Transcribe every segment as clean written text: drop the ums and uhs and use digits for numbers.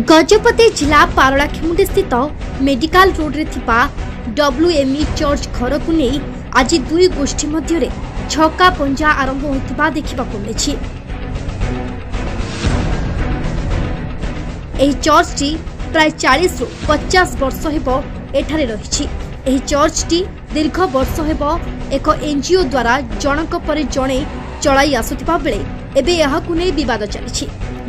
गजपति जिला पारलाखेमुंडी स्थित medical road रे थिबा WME चर्च घर को नहीं आज दुई गोष्ठी मध्य छक्का पंजा आरंभ होइतिबा देखिबाकु मिलिछि। एही चर्चटी प्राय 40 रु 50 वर्ष हेबो एठारे रहिछि। एही चर्चटी दीर्घ वर्ष हेबो एक एनजीओ द्वारा जनक पर जणे चलाई आसुथिबा बेले एबे यहाकु नै विवाद चलिछि,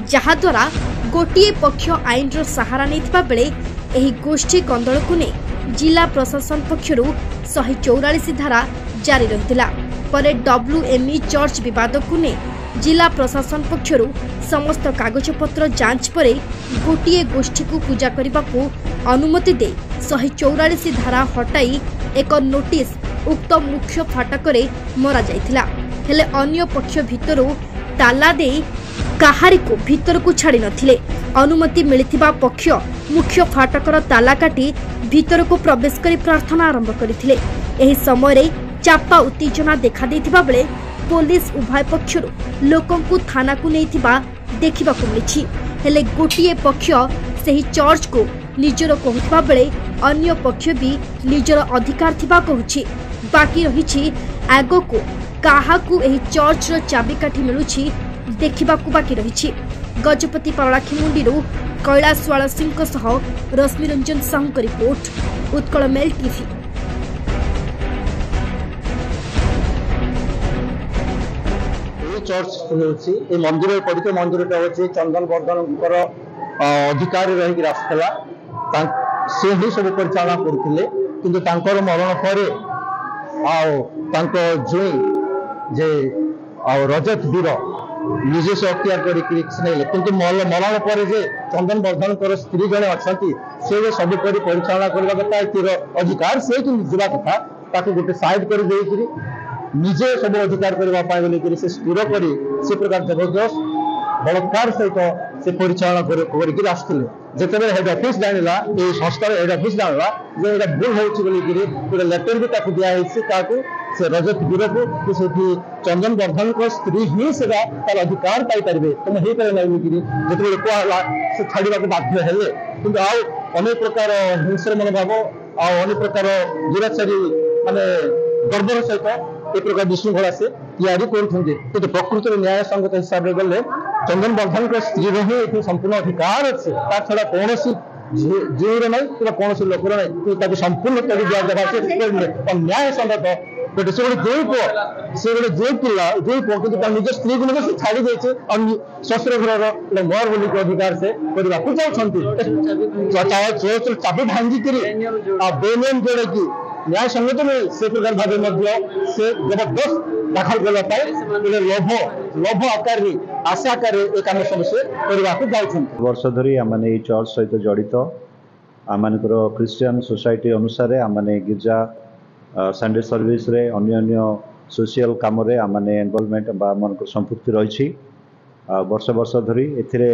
जहा द्वारा गोटिए पक्ष आईन रो सहारा नैथिबा बेले एही गोष्ठी कंदल को नै जिला प्रशासन पक्षरु 144 धारा जारी रहितिला। परे WME चर्च विवाद को नै जिला प्रशासन पक्षरु समस्त कागज पत्र जांच परे गोटिए गोष्ठी को पूजा करने को अनुमति दे 144 धारा हटाई एक नोटिस उक्त मुख्य फाटक मरा जाइथिला। हेले अन्य पक्ष भितरु ताला दे काहारी को भीतर को छाड़ी नथिले। अनुमति मिलिथिबा पक्ष मुख्य फाटकर ताला काटी भीतर को प्रवेश करी प्रार्थना आरंभ करथिले। एही समय रे चापा उत्तेजना देखा देथिबा बेले पुलिस उभय पक्षरु लोकंकु थाना को नैथिबा देखिबाकु मिलिछि। हेले गोटिए पक्ष सेही चर्च को निजर कहथिबा बेले अन्य पक्ष भी निजर अधिकार थिबा कहूछि। बाकी रहिछि आगो को काहाकु एही चर्च रो चाबिकाठी मिलुछि देखिबाकु बाकी रहिछि। गजपति पारलाखेमुंडी कैलाश वाला सिंह सह रश्मि रंजन साहू का report, Utkal mail TV. Church मंदिर पड़े मंदिरटा हूँ चंदन वर्धन अधिकारी रही आसला से ही सब परिचालना करते कि मरण पर रजत वीर निजे से अख्तियार कर मरण पर चंदन वर्धन स्त्री जड़े अच्छा से सब परिचालना करने अधिकार से जा कथा गोटे साइड कर निजे सब अधिकार करने से स्थिर कर से प्रकार जबरदस्त बलात्कार सहित से परिचालना करते जिते हेड ऑफिस जाना ये संस्थार हेड ऑफिस जाना जो ये भूल हो लेटर भी दिखाई से रजत वीर को चंदन वर्धन को स्त्री ही से तार अधिकार पाइपर तुम हो पारे ना जो कहला से छाड़ा बाध्य हेले कि अनेक प्रकार हिंसर मनोभाव अनेक प्रकार दुराचारी माने गर्वर सहित एक प्रकार विशृंखला से तैयारी कर प्रकृत न्याय संगत हिसाब से गले चंदन वर्धन को स्त्री ही संपूर्ण अधिकार अच्छे छड़ा कौन जीवर ना कि कौन लोकर ना संपूर्ण कर दिया न्याय संगत गोटे से गोटे पुओ से गोटे जो पिला जो पुओ कि निज स्त्री को से छाड़ी देचे शस्त्र घर मोर बोली अधिकार से करने को चाहते चाबी भांगिक बेनियम जोड़े कि न्याय संगत में से प्रकार भाव से जबरदस्त दाखल करने लोभ आकार आशा आकार एक आम सब से करने वर्ष धरी आमने चर्च सहित जड़ित आमर क्रिश्चियन सोसाइटी अनुसार आमने गिर्जा संडे सर्विस रे अन्य सोशल काम रे आमने इनवॉल्वमेंट बा मन संपुक्ति रही वर्ष वर्ष धरी एथिरे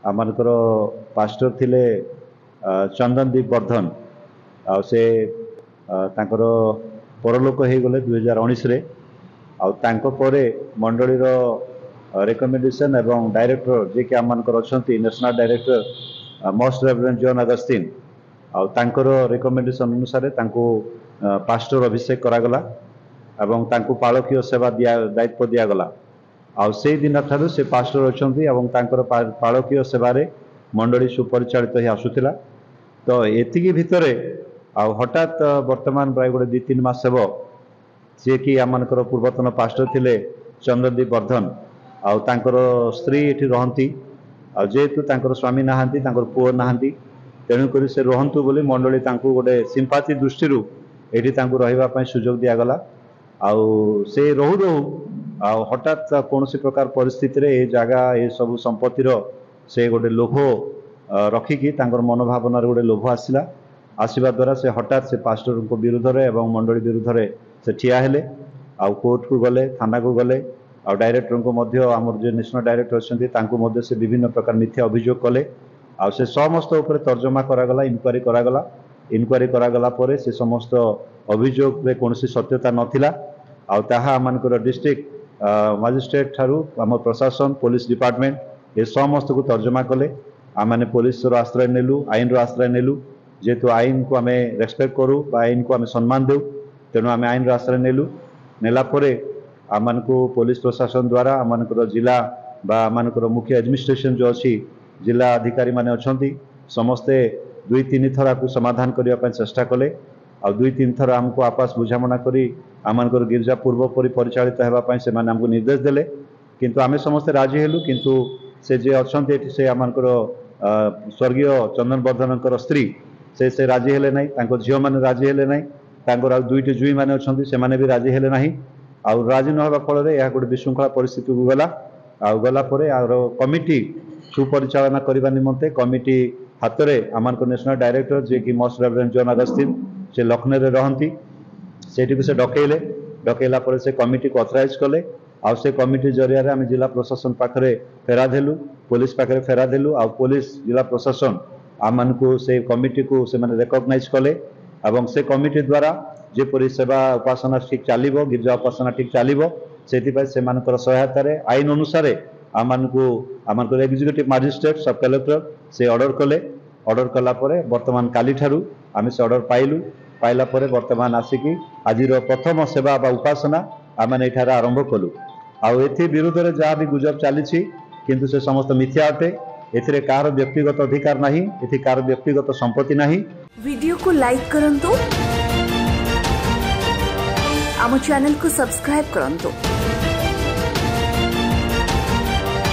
आमनकर पास्टर थिले चंदनदीप वर्धन से तांकर परलोक हो गले 2019 रे तांको परे मंडलीर रिकमेंडेशन एवं डायरेक्टर जे कि आमनकर अछंती national director most reverend John Augustine तांकर रिकमेंडेशन अनुसार तांको पास्टर अभिषेक करागला एवं तांको पालकीय सेवा दायित्व दिगला से दिन ठारू से पास्टर अछंती एवं तांकर पालकीय सेवारे मंडली सुपरिचालित हो आसुथिला। तो एतिकी भितरे हठात वर्तमान प्राय गोटे 2-3 मास हेब सी कि आमनकर पूर्वतन पास्टर थिले चंदनदीप वर्धन तांकर स्त्री एठी रहंती जेहेतु तांकर स्वामी नाहांती तांकर पुओ नाहांती तेणुक से रहंतु बोली मंडली तांको गोटे सिंपाथी दृष्टि एठी तांको रहिबा पय सुजोग दिया गला से रहू रहू हठात कौन प्रकार परिस्थिति रे ए जागा ए सब संपत्तिर से गोटे लोभ रखिकी तांकर मनोभावना गोटे लोभ आसवा द्वारा से हठात से पास्टर को विरुद्ध रे एवं मंडली विरुद्ध रे से ठिया हेले कोर्ट को गले थाना को गले डायरेक्टर को मध्य आमर जो नेशनल डायरेक्टर अच्छे तांको मध्य से विभिन्न प्रकार मिथ्या अभियोग कले से समस्त उपर तर्जमा करागला इनक्वारी करागला इनक्वारी करागला परे से समस्त अभियोग रे कोनोसी सत्यता नथिला ताहा आमनकर डिस्ट्रिक्ट मजिस्ट्रेट ठारू आम प्रशासन पुलिस डिपार्टमेंट ए समस्त को तर्जमा कले आम मैंने पुलिस आश्रय नेलु आईन आश्रय नेलु जेहेतु आईन को आम रेस्पेक्ट करूँ आईन को आम सम्मान देव तेणु आम आईन आश्रय नेलु नेला आम पुलिस प्रशासन द्वारा आम जिला बा आम मुख्य एडमिनिस्ट्रेशन जो अच्छी जिला अधिकारी माने अच्छी समस्ते 2-3 थर को समाधान करने चेष्टा कले आ 2-3 थर आमको आपस बुझामणा करी आम गिरजा पूर्वपरी परिचालित होगापी से आमको निर्देश देले किंतु आमे समस्ते राजी हेलु किंतु से जे अच्छे से आम स्वर्गीय चंदन वर्धन स्त्री से राजी हेले नहीं तांको झील मैंने राजी हेले नहीं तांकर 2टी जुई मैंने अच्छे से माने भी राजी हेले नहीं आउ राजी न होगा फल यह गोटे विशृंखला परिस्थिति को गला आउ गला कमिटी सुपरिचालना करने निमंते कमिटी हाथ में आम नेशनल डायरेक्टर जे कि मोस्ट रेवरेंड जॉन अगस्टिन से लखनऊ में रहती से से डकैला से कमिटी को अथराइज कले आउ से कमिटी जरिया आम जिला प्रशासन पाखे फेरा देलु पुलिस पाखे फेरा देलु आ पुलिस जिला प्रशासन आम को से कमिटी को से रेकग्नाइज कले एवं से कमिटी द्वारा जेपरी सेवा उपासना ठीक चलो गिरजा उपासना ठीक चलो से सहायतार आईन अनुसार आम एग्जीक्यूटिव मजिस्ट्रेट सब कलेक्टर से ऑर्डर कले ऑर्डर कलापर बर्तमान काली ठारू आम से ऑर्डर पाइलु पाइला परे बर्तमान आसिकी आज प्रथम सेवा बा उपासना आम एठार आरंभ कलु आउ एथि विरुद्ध में जहाँ भी गुजब चली किंतु से समस्त मिथ्या अटे एथिरे कार व्यक्तिगत अधिकार नहीं एथि कार व्यक्तिगत संपत्ति नहीं। वीडियो को लाइक करंतु आम चैनल को सब्सक्राइब करंतु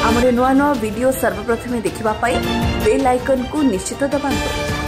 आमरे नुआ नुआ वीडियो सर्वप्रथमे देखिबा पाई बेल आइकन को निश्चित दबाନ୍ତୁ।